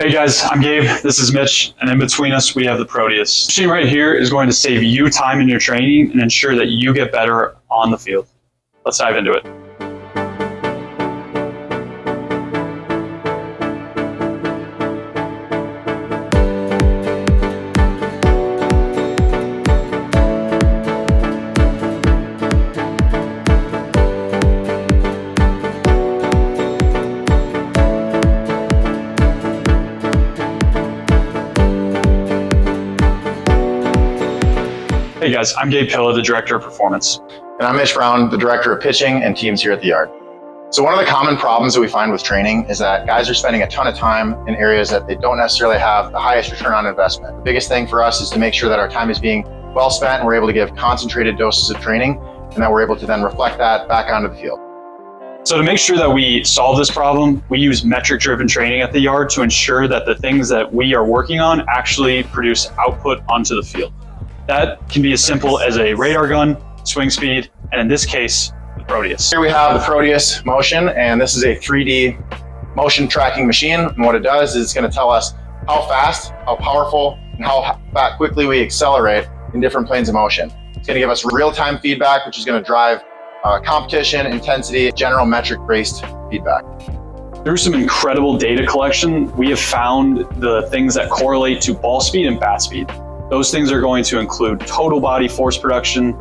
Hey guys, I'm Gabe, this is Mitch, and in between us we have the Proteus. This machine right here is going to save you time in your training and ensure that you get better on the field. Let's dive into it. Hey guys, I'm Gabe Pilla, the Director of Performance. And I'm Mitch Brown, the Director of Pitching and Teams here at the Yard. So one of the common problems that we find with training is that guys are spending a ton of time in areas that they don't necessarily have the highest return on investment. The biggest thing for us is to make sure that our time is being well spent and we're able to give concentrated doses of training and that we're able to then reflect that back onto the field. So to make sure that we solve this problem, we use metric-driven training at the Yard to ensure that the things that we are working on actually produce output onto the field. That can be as simple as a radar gun, swing speed, and in this case, the Proteus. Here we have the Proteus Motion, and this is a 3D motion tracking machine. And what it does is it's going to tell us how fast, how powerful, and how quickly we accelerate in different planes of motion. It's going to give us real-time feedback, which is going to drive competition, intensity, general metric-based feedback. Through some incredible data collection, we have found the things that correlate to ball speed and bat speed. Those things are going to include total body force production,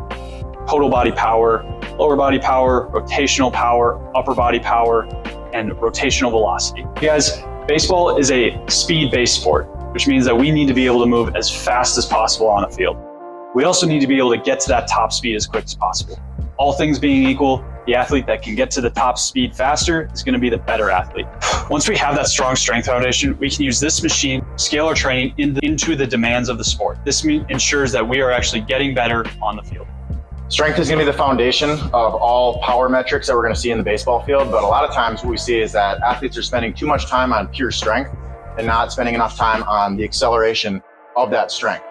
total body power, lower body power, rotational power, upper body power, and rotational velocity. You guys, baseball is a speed-based sport, which means that we need to be able to move as fast as possible on a field. We also need to be able to get to that top speed as quick as possible. All things being equal, the athlete that can get to the top speed faster is going to be the better athlete. Once we have that strong strength foundation, we can use this machine to scale our training into the demands of the sport. This ensures that we are actually getting better on the field. Strength is going to be the foundation of all power metrics that we're going to see in the baseball field, but a lot of times what we see is that athletes are spending too much time on pure strength and not spending enough time on the acceleration of that strength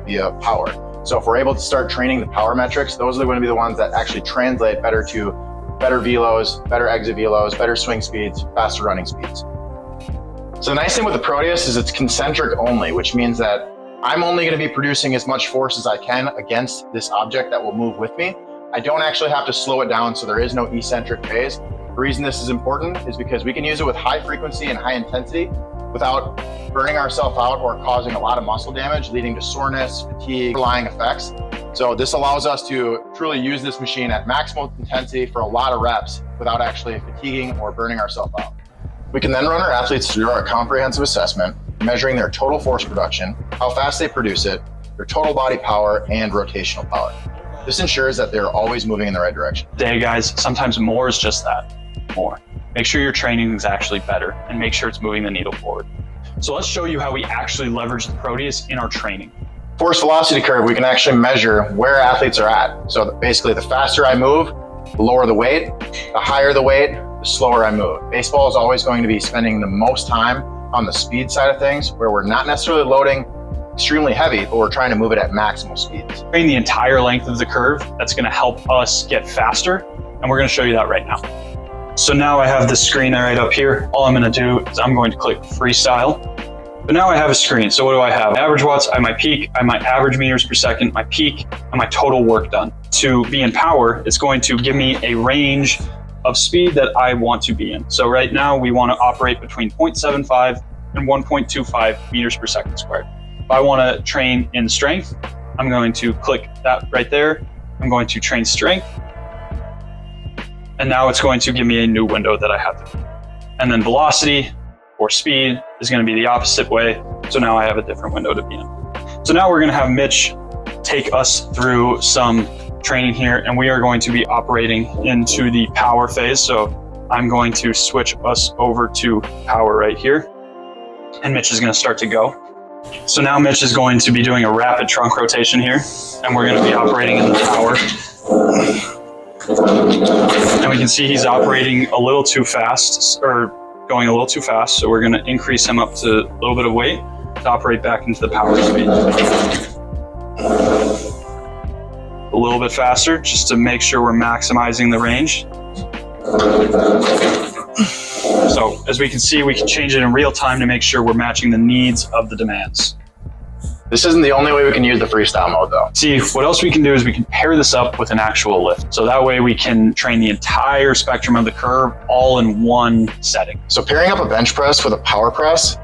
via power. So if we're able to start training the power metrics, those are going to be the ones that actually translate better to better velos, better exit velos, better swing speeds, faster running speeds. So the nice thing with the Proteus is it's concentric only, which means that I'm only going to be producing as much force as I can against this object that will move with me. I don't actually have to slow it down, so there is no eccentric phase. The reason this is important is because we can use it with high frequency and high intensity without burning ourselves out or causing a lot of muscle damage, leading to soreness, fatigue, underlying effects. So this allows us to truly use this machine at maximal intensity for a lot of reps without actually fatiguing or burning ourselves out. We can then run our athletes through our comprehensive assessment, measuring their total force production, how fast they produce it, their total body power, and rotational power. This ensures that they're always moving in the right direction. Hey guys, sometimes more is just that, more. Make sure your training is actually better and make sure it's moving the needle forward. So let's show you how we actually leverage the Proteus in our training. Force velocity curve, we can actually measure where athletes are at. So basically the faster I move, the lower the weight, the higher the weight, the slower I move. Baseball is always going to be spending the most time on the speed side of things, where we're not necessarily loading extremely heavy, but we're trying to move it at maximal speeds. Train the entire length of the curve, that's going to help us get faster, and we're going to show you that right now. So now I have the screen right up here. All I'm going to do is I'm going to click freestyle. But now I have a screen. So what do I have? Average watts, I have my peak, I have my average meters per second, my peak, and my total work done. To be in power, it's going to give me a range of speed that I want to be in. So right now we want to operate between 0.75 and 1.25 meters per second squared. If I want to train in strength, I'm going to click that right there. I'm going to train strength. And now it's going to give me a new window that I have to do. And then velocity or speed is going to be the opposite way. So now I have a different window to be in. So now we're going to have Mitch take us through some training here, and we are going to be operating into the power phase. So I'm going to switch us over to power right here, and Mitch is going to start to go. So now Mitch is going to be doing a rapid trunk rotation here, and we're going to be operating in the power. And we can see he's operating a little too fast, or going a little too fast. So we're going to increase him up to a little bit of weight to operate back into the power speed. A little bit faster, just to make sure we're maximizing the range. So as we can see, we can change it in real time to make sure we're matching the needs of the demands. This isn't the only way we can use the freestyle mode though. See, what else we can do is we can pair this up with an actual lift. So that way we can train the entire spectrum of the curve all in one setting. So pairing up a bench press with a power press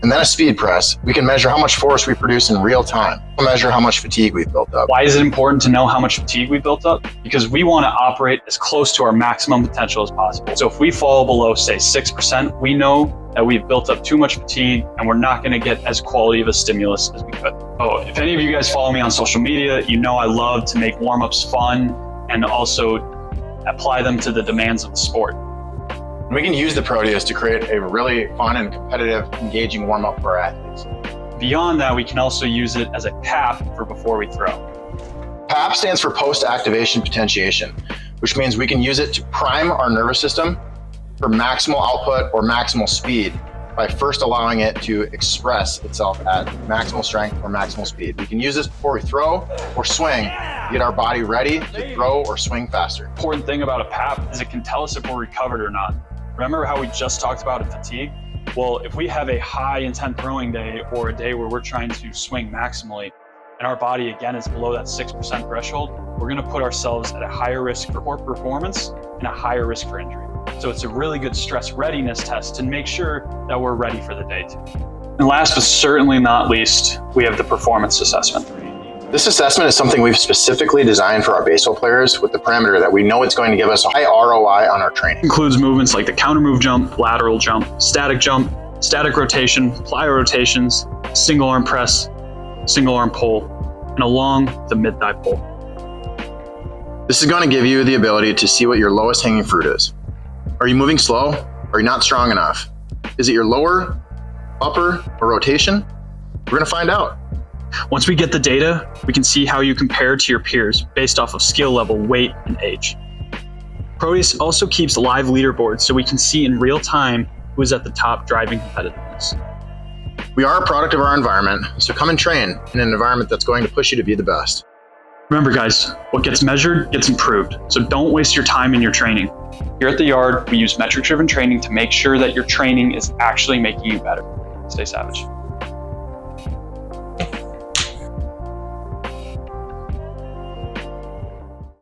and then a speed press, we can measure how much force we produce in real time. We'll measure how much fatigue we've built up. Why is it important to know how much fatigue we built up? Because we want to operate as close to our maximum potential as possible. So if we fall below, say, 6%, we know that we've built up too much fatigue and we're not going to get as quality of a stimulus as we could. Oh, if any of you guys follow me on social media, you know I love to make warm-ups fun and also apply them to the demands of the sport. We can use the Proteus to create a really fun and competitive, engaging warm-up for our athletes. Beyond that, we can also use it as a PAP for before we throw. PAP stands for post-activation potentiation, which means we can use it to prime our nervous system for maximal output or maximal speed by first allowing it to express itself at maximal strength or maximal speed. We can use this before we throw or swing to get our body ready to throw or swing faster. Important thing about a PAP is it can tell us if we're recovered or not. Remember how we just talked about fatigue? Well, if we have a high intent throwing day or a day where we're trying to swing maximally and our body again is below that 6% threshold, we're gonna put ourselves at a higher risk for poor performance and a higher risk for injury. So it's a really good stress readiness test to make sure that we're ready for the day too. And last but certainly not least, we have the performance assessment. This assessment is something we've specifically designed for our baseball players with the parameter that we know it's going to give us a high ROI on our training. It includes movements like the counter move jump, lateral jump, static rotation, plyo rotations, single arm press, single arm pull, and along the mid-thigh pull. This is going to give you the ability to see what your lowest hanging fruit is. Are you moving slow? Are you not strong enough? Is it your lower, upper, or rotation? We're going to find out. Once we get the data, we can see how you compare to your peers based off of skill level, weight, and age. Proteus also keeps live leaderboards so we can see in real time who is at the top driving competitiveness. We are a product of our environment, so come and train in an environment that's going to push you to be the best. Remember guys, what gets measured gets improved, so don't waste your time in your training. Here at the Yard, we use metric-driven training to make sure that your training is actually making you better. Stay savage.